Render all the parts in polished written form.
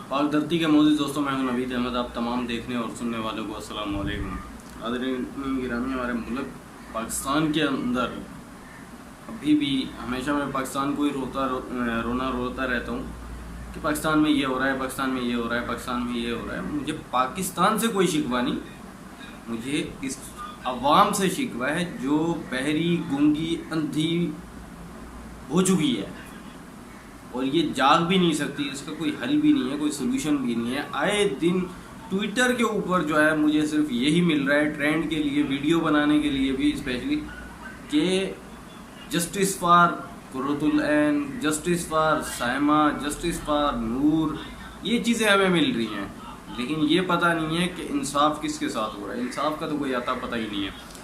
पाक धरती के मोज़िज़ दोस्तों, मैं हूं नवीद अहमद। आप तमाम देखने और सुनने वालों को अस्सलाम वालेकुम। गिरामी, हमारे मुल्क पाकिस्तान के अंदर अभी भी हमेशा मैं पाकिस्तान को ही रोता रहता हूँ कि पाकिस्तान में ये हो रहा है, पाकिस्तान में ये हो रहा है, पाकिस्तान में ये हो रहा है। मुझे पाकिस्तान से कोई शिकवा नहीं, मुझे इस अवाम से शिकवा है जो बहरी, गूंगी, अंधी हो चुकी है और ये जाग भी नहीं सकती। इसका कोई हल भी नहीं है, कोई सोल्यूशन भी नहीं है। आए दिन ट्विटर के ऊपर जो है मुझे सिर्फ यही मिल रहा है, ट्रेंड के लिए, वीडियो बनाने के लिए भी स्पेशली, कि justice for Qurratul Ain, justice for Saima, justice for Noor, ये चीज़ें हमें मिल रही हैं। लेकिन ये पता नहीं है कि इंसाफ किसके साथ हो रहा है। इंसाफ का तो कोई आता पता ही नहीं है।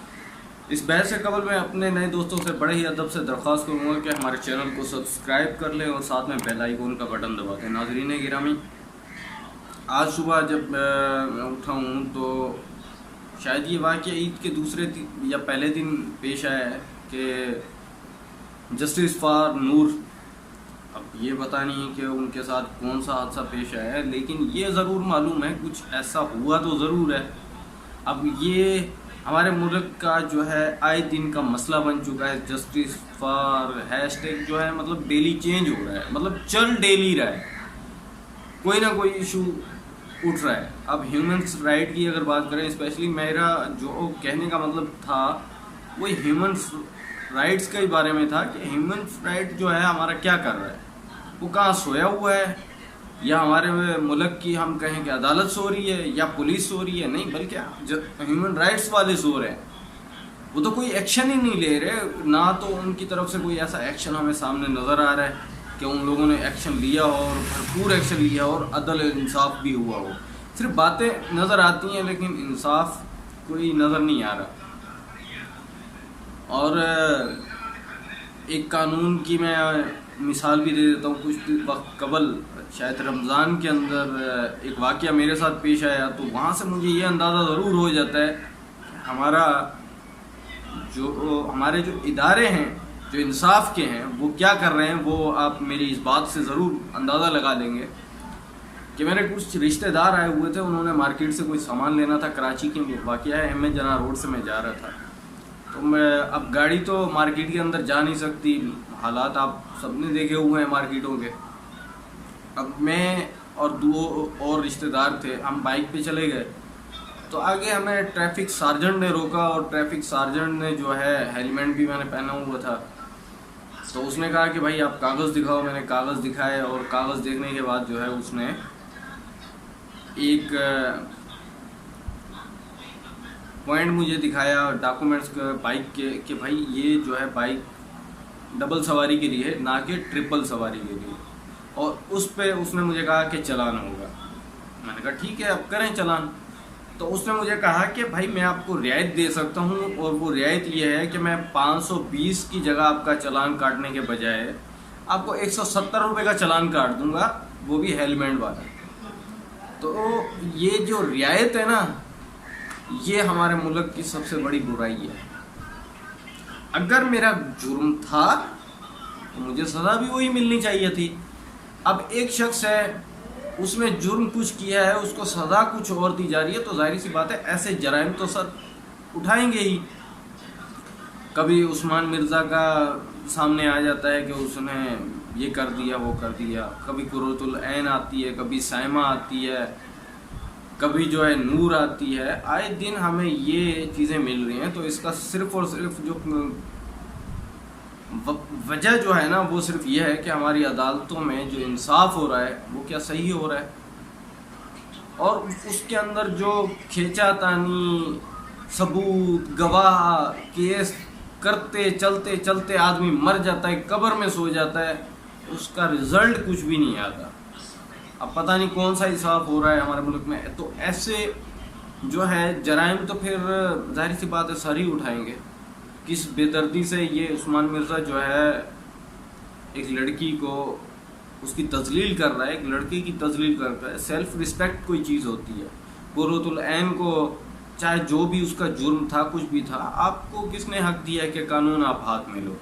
इस बहस से कबल मैं अपने नए दोस्तों से बड़े ही अदब से दरख्वास्त करूँगा कि हमारे चैनल को सब्सक्राइब कर लें और साथ में बेल आइकन का बटन दबा दें। नाज़रीन गिरामी, आज सुबह जब मैं उठा हूँ तो शायद ये वाक़या ईद के दूसरे या पहले दिन पेश आया है कि जस्टिस फॉर नूर, अब ये पता नहीं कि उनके साथ कौन सा हादसा पेश आया है, लेकिन ये ज़रूर मालूम है कुछ ऐसा हुआ तो ज़रूर है। अब ये हमारे मुल्क का जो है आए दिन का मसला बन चुका है। जस्टिस फॉर हैशटैग जो है मतलब डेली चेंज हो रहा है, मतलब चल डेली रहा है, कोई ना कोई इशू उठ रहा है। अब ह्यूमन्स राइट की अगर बात करें, स्पेशली मेरा जो कहने का मतलब था वो ह्यूमन्स राइट्स के बारे में था कि ह्यूमन्स राइट जो है हमारा क्या कर रहा है, वो कहाँ सोया हुआ है, या हमारे मुल्क की हम कहें कि अदालत सो रही है या पुलिस सो रही है। नहीं, बल्कि ह्यूमन राइट्स वाले सो रहे हैं। वो तो कोई एक्शन ही नहीं ले रहे, ना तो उनकी तरफ से कोई ऐसा एक्शन हमें सामने नज़र आ रहा है कि उन लोगों ने एक्शन लिया हो और भरपूर एक्शन लिया हो और अदल इंसाफ भी हुआ हो। सिर्फ बातें नज़र आती हैं लेकिन इंसाफ कोई नज़र नहीं आ रहा। और एक कानून की मैं मिसाल भी दे देता हूँ। कुछ वक्त कबल शायद रमज़ान के अंदर एक वाक़या मेरे साथ पेश आया, तो वहाँ से मुझे ये अंदाज़ा ज़रूर हो जाता है हमारे जो इदारे हैं, जो इंसाफ के हैं, वो क्या कर रहे हैं। वो आप मेरी इस बात से ज़रूर अंदाज़ा लगा लेंगे कि मेरे कुछ रिश्तेदार आए हुए थे, उन्होंने मार्केट से कोई सामान लेना था। कराची की वाक़या है, एम ए जना रोड से मैं जा रहा था, तो मैं अब गाड़ी तो मार्केट के अंदर जा नहीं सकती, हालात आप सबने देखे हुए हैं मार्केटों के। अब मैं और दो और रिश्तेदार थे, हम बाइक पे चले गए, तो आगे हमें ट्रैफिक सार्जेंट ने रोका और ट्रैफिक सार्जेंट ने जो है, हेलमेट भी मैंने पहना हुआ था, तो उसने कहा कि भाई आप कागज़ दिखाओ। मैंने कागज़ दिखाए और कागज़ देखने के बाद जो है उसने एक पॉइंट मुझे दिखाया डॉक्यूमेंट्स के बाइक के, कि भाई ये जो है बाइक डबल सवारी के लिए है, ना कि ट्रिपल सवारी के लिए। और उस पे उसने मुझे कहा कि चालान होगा। मैंने कहा ठीक है, अब करें चालान। तो उसने मुझे कहा कि भाई मैं आपको रियायत दे सकता हूँ, और वो रियायत ये है कि मैं 520 की जगह आपका चालान काटने के बजाय आपको 170 रुपये का चालान काट दूंगा, वो भी हेलमेट वाला। तो ये जो रियायत है ना, ये हमारे मुल्क की सबसे बड़ी बुराई है। अगर मेरा जुर्म था तो मुझे सज़ा भी वही मिलनी चाहिए थी। अब एक शख्स है, उसने जुर्म कुछ किया है, उसको सज़ा कुछ और दी जा रही है, तो जाहिर सी बात है ऐसे जराइम तो सर उठाएंगे ही। कभी उस्मान मिर्ज़ा का सामने आ जाता है कि उसने ये कर दिया, वो कर दिया। कभी कुर्रतुल ऐन आती है, कभी साइमा आती है, कभी जो है नूर आती है। आए दिन हमें ये चीज़ें मिल रही हैं, तो इसका सिर्फ़ और सिर्फ जो वजह जो है ना, वो सिर्फ ये है कि हमारी अदालतों में जो इंसाफ हो रहा है वो क्या सही हो रहा है, और उसके अंदर जो खींचातानी, सबूत, गवाह, केस करते चलते चलते आदमी मर जाता है, कब्र में सो जाता है, उसका रिज़ल्ट कुछ भी नहीं आता। अब पता नहीं कौन सा इंसाफ हो रहा है हमारे मुल्क में। तो ऐसे जो है जराइम तो फिर जाहिर सी बात है सर ही उठाएंगे। किस बेदर्दी से ये उस्मान मिर्ज़ा जो है एक लड़की को उसकी तजलील कर रहा है, एक लड़की की तजलील कर रहा है। सेल्फ रिस्पेक्ट कोई चीज़ होती है। कुर्रतुल ऐन को चाहे जो भी उसका जुर्म था, कुछ भी था, आपको किसने हक दिया कि कानून आप हाथ में लो।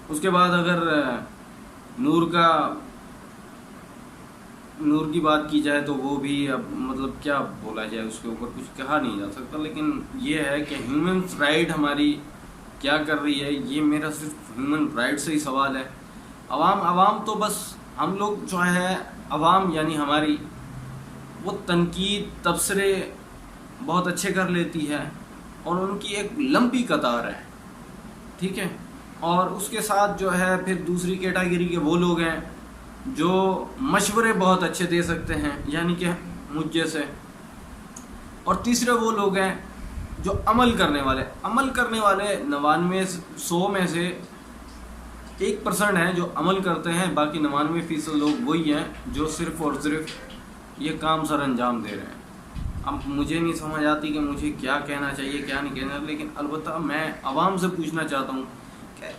उसके बाद अगर नूर का نور کی بات کی جائے تو وہ بھی اب مطلب کیا بولا جائے، اس کے اوپر کچھ کہا نہیں جا سکتا، لیکن یہ ہے کہ ہیومن رائٹ ہماری کیا کر رہی ہے، یہ میرا صرف ہیومن رائٹ سے ہی سوال ہے۔ عوام تو بس ہم لوگ جو ہے، عوام یعنی ہماری، وہ تنقید تبصرے بہت اچھے کر لیتی ہے اور ان کی ایک لمبی قطار ہے، ٹھیک ہے، اور اس کے ساتھ جو ہے پھر دوسری کیٹاگری کے وہ لوگ ہیں جو مشورے بہت اچھے دے سکتے ہیں، یعنی کہ مجھ جیسے، اور تیسرے وہ لوگ ہیں جو عمل کرنے والے 99 میں سے 1% ہیں جو عمل کرتے ہیں، باقی 99% لوگ وہی ہیں جو صرف اور صرف یہ کام سر انجام دے رہے ہیں۔ اب مجھے نہیں سمجھ آتی کہ مجھے کیا کہنا چاہیے کیا نہیں کہنا، لیکن البتہ میں عوام سے پوچھنا چاہتا ہوں کہ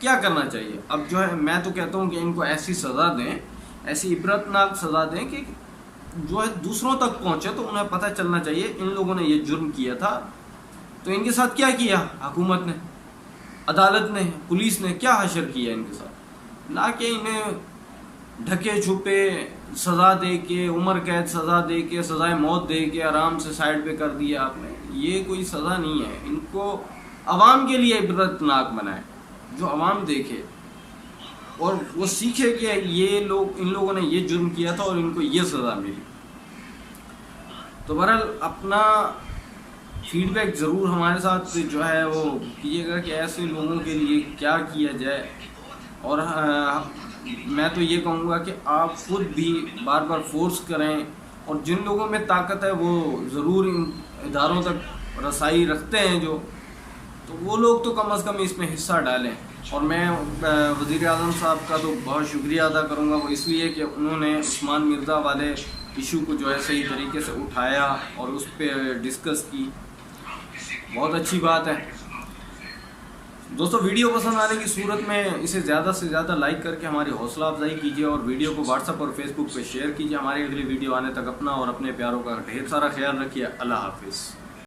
کیا کرنا چاہیے۔ اب جو ہے میں تو کہتا ہوں کہ ان کو ایسی سزا دیں، ایسی عبرتناک سزا دیں کہ جو ہے دوسروں تک پہنچے، تو انہیں پتہ چلنا چاہیے ان لوگوں نے یہ جرم کیا تھا تو ان کے ساتھ کیا کیا، حکومت نے، عدالت نے، پولیس نے کیا حشر کیا ان کے ساتھ، نہ کہ انہیں ڈھکے چھپے سزا دے کے، عمر قید سزا دے کے، سزائے موت دے کے آرام سے سائڈ پہ کر دیا آپ نے۔ یہ کوئی سزا نہیں ہے، ان کو عوام کے لیے عبرتناک بنائے، جو عوام دیکھے اور وہ سیکھے کہ ان لوگوں نے یہ جرم کیا تھا اور ان کو یہ سزا ملی۔ تو بہرحال اپنا فیڈ بیک ضرور ہمارے ساتھ جو ہے وہ کیجیے گا کہ ایسے لوگوں کے لیے کیا کیا جائے، اور میں تو یہ کہوں گا کہ آپ خود بھی بار بار فورس کریں، اور جن لوگوں میں طاقت ہے وہ ضرور ان اداروں تک رسائی رکھتے ہیں جو، تو وہ لوگ تو کم از کم اس میں حصہ ڈالیں۔ اور میں وزیر اعظم صاحب کا تو بہت شکریہ ادا کروں گا، وہ اس لیے کہ انہوں نے عثمان مرزا والے ایشو کو جو ہے صحیح طریقے سے اٹھایا اور اس پہ ڈسکس کی، بہت اچھی بات ہے۔ دوستو ویڈیو پسند آنے کی صورت میں اسے زیادہ سے زیادہ لائک کر کے ہماری حوصلہ افزائی کیجیے، اور ویڈیو کو واٹس ایپ اور فیس بک پہ شیئر کیجیے۔ ہماری اگلی ویڈیو آنے تک اپنا اور اپنے پیاروں کا ڈھیر سارا خیال رکھیے۔ اللہ حافظ۔